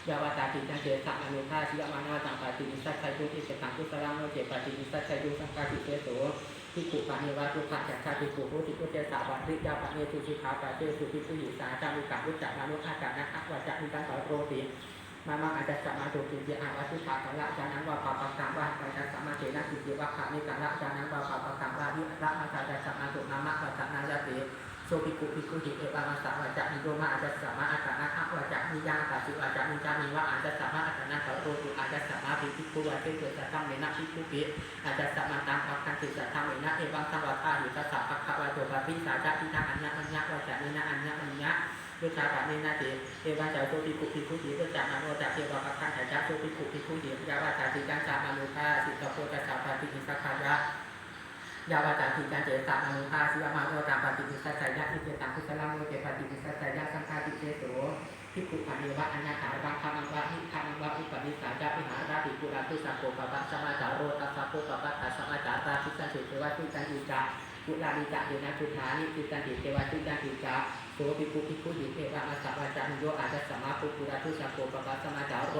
ยาวตาติจังเจสัมอนุภาชิยามานาสังปาตินิสัจชัยยุติเสตังกุสลังโนเจปาตินิสัจชัยยุสังฆาติเตโสพิกุปานิวาตุขะจักขาติกุโหติกุเจสาวัตริยาปะเนตุชิขาปะเจสุภิปุหิสาจามิกังวุจจะมานุอาจานะอัวจะมิตังสโรติมามังอาจจะสมาตุติเยอาวัตุขากังละจานังวาปะปะกังวาปัญจสัมมาเจนะติเยวะขานิกังละจานังวาปะปะกังวาวิระมาจาจะสมาตุนามะวัจนายะติโสภิกุภิกุหิเอวามาสาวจะมิโยมาอาจจะสมาอาจานะอัวจะมิยังตาสิวาจะมิจามิวะอาจจะสมาอาจานะสโรติอาจจะสมาภิกุวะเตเจจะตังเมนะภิกุปิอาจจะสมาตังปักขันติจะตังเมนะเอวังสังวะทาหิตัสสะปัคคะวะโตปะปิสาจะทิทังอัญญะอัญญะวะจะมินะอัญญะอัญญะยุทธาปะเนนะติเอวังจะโสภิกุภิกุหิจะนะโมจะเทวะปัคขันจะโสภิกุภิกุหิยาวะตาติจังสามานุภาสิกโพจะสาปะติอิสัคขายะยาวตาติจังเจสามานุภาสิยามาโนตาปะติอิสัจจยะอิเจตังคุสลังโนเจปะติอิสัจจยะสังฆาติเตโสภิกขุปานิวะอัญญาถาบังคัมังวะหิคัมังวะอุปนิสัจจะวิหาราติปุราตุสัพโพปะปะสมาจาโรตัสสะโพปะปะตัสสะมาจาราทิสันติเทวะตุจันติจาปุรานิจะเดนะทุธานิติจันติเทวะตุจันติจาโสภิกขุภิกขุหิเทวะมัสสะวะจามิโยอาจจะสมาปุราตุสัพโพปะปะสมาจาโร